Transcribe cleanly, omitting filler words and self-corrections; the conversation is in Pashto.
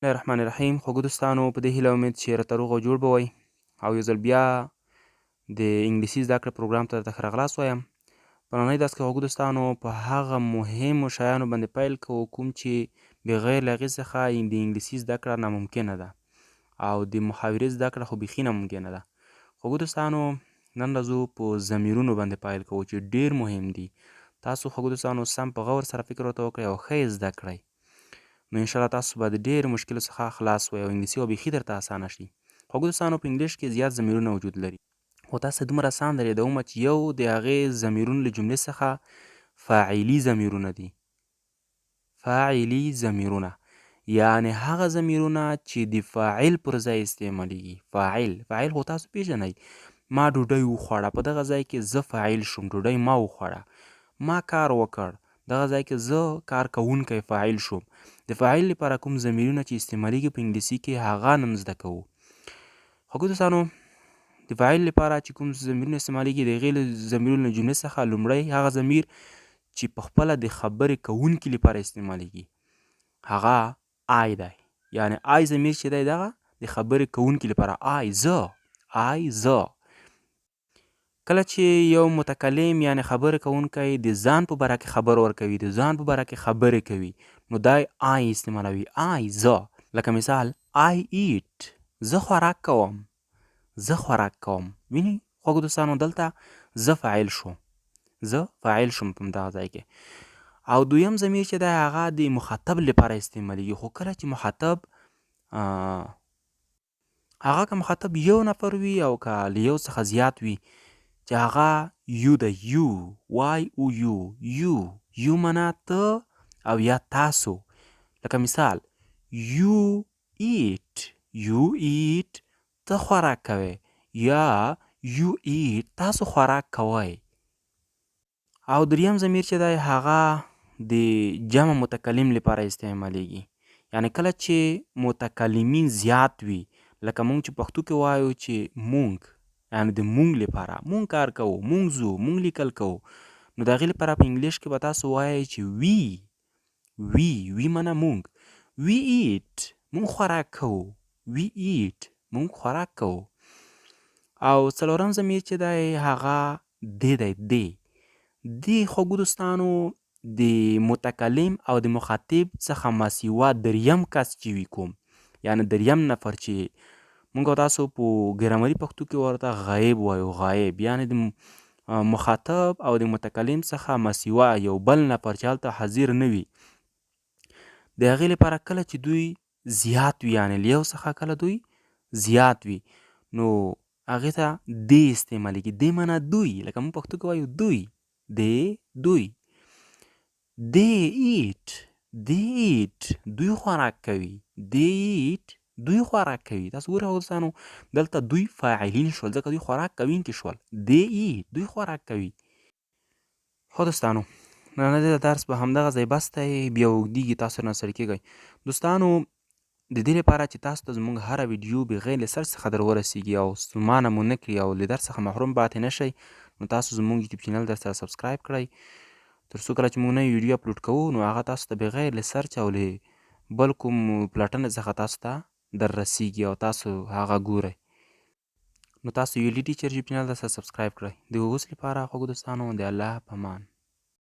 الله الرحمن الرحیم. خوږو دوستانو، په دې هیله امید چې راته روغ او جوړ به وئ او یو ځل بیا د انګلیسي زده کړې پروګرام ته درته ښه راغلاست وایم. په نننۍ درس کې خوږو دوستانو په هغه مهمو شیانو باندې پیل کوو کوم چې بغیر له هغې څخه د انګلیسي زده کړه ناممکنه ده او د محاورې زده کړه خو بیخي ناممکنه ده. خوږو دوستانو، نن راځو په ضمیرونو باندې پیل کوو چې ډېر مهم دي. تاسو خوږو دوستانو سم په غور سره فکر ورته وکړئ او ښه یې زده کړئ، نو انشاءالله تاسو به د ډېرو مشکلو څخه خلاص وئ او انګلیسي به بیخي درته اسانه شي. خوږو دوستانو، په انګلیش کې زیات ضمیرونه وجود لري، خو تاسو ته دومره اسان درېدومه چې یو د هغې ضمیرونو له جملې څخه فاعلي ضمیرونه دي. فاعلي ضمیرونه یعنې هغه ضمیرونه چې د فاعل پر ځای استعمالیږي. فاعل خو تاسو پیژنئ. ما ډوډۍ وخوړه، په دغه ځای کې زه فاعل شوم، ډوډۍ ما وخوړه. ما کار وکړ، دغه ځای کې زه کار کوونکی فاعل شوم. د فاعل لپاره کوم ضمیرونه چې استعمالیږي په انګلیسي کې هغه نن زده کوو. خوږو دوستانو، د فاعل لپاره چې کوم ضمیرونه استعمالیږي د هغې له ضمیرونو له جملې څخه لومړی هغه ضمیر چې په خپله د خبرې کوونکي لپاره استعمالیږي هغه آی دی. یعنې آی ضمیر چې دی دغه د خبرې کوونکي لپاره زه. کله چې یو متکلم یعنی خبرې کوونکی د ځان په باره کې خبر ورکوي، د ځان په باره کې خبرې کوي، نو دی آی استعمالوي. زه. لکه مثال I eat، زه خوراک کوم. ویني خوږو دوستانو، دلته زه فاعل شوم په همدغه ځای کې. او دویم ضمیر چې دی هغه د مخاطب لپاره استعمالیږي، خو کله چې مخاطب هغه که مخاطب یو نفر وي او که له یو څخه زیات وي چې هغه یو ده، یو معنا ته او یا تاسو. لکه مثال you eat ته خوراک کوئ، یا you eat تاسو خوراک کوئ. او دریم ضمیر چې دی هغه د جمع متکلم لپاره استعمالیږي. یعنی کله چې متکلمین زیات وي، لکه مونږ چې پښتو کې وایو چې مونږ، یعنی د مونږ لپاره، مونږ کار کوو، مونږ ځو، مونږ لیکل کوو، نو د هغې لپاره په انګلیش کې به تاسو وایئ چې وی معنا مونږ. we eat مونږ خوراک کوو. او څلورم ضمیر چې دی هغه دی. خوږو دوستانو، د متکلم او د مخاطب څخه ماسیوا دریم کس چې وي کوم، یعنی دریم نفر چې مونږ او تاسو په ګرامري پښتو کې ورته غایب وایو. یعنی د مخاطب او د متکلم څخه ماسیوا یو بل نفر چې هلته حاضر نه وي، د هغې لپاره کله چې دوی زیات وي، یعنی له یو څخه کله دوی زیات وي، نو هغې ته دی استعمالیږي. دی معنا دوی، لکه مونږ پښتو کې وایو دوی. دوی دوی خوراک کوي. تاسو ګورئ دوستانو، دلته دوی فاعلین شول ځکه دوی خوراک کوونکي شول. دوی خوراک کوي. خو دوستانو، نننی درس به همدغه ځای بس دی، بیا اوږدېږي، تاسو رانه ستړي کېږئ. دوستانو، د دې لپاره چې تاسو ته زموږ هره ویډیو بغیر له سر څخه در ورسیږي او ستومانه مو نه کړي او له درس څخه محروم پاتې نه شئ، نو تاسو زموږ یوټیوب چینل درسره سبسکرایب کړئ، تر څو کله چې موږ نوې ویډیو اپلوډ کوو نو هغه تاسو ته بغیر له سرچ او له بل کوم پلټنې څخه تاسو ته در رسیږي او تاسو هغه ګورئ. نو تاسو یو ټیچر یوټیوب چینل درسره سبسکرایب کړئ. د اوس لپاره خوږو دوستانو، د الله په امان.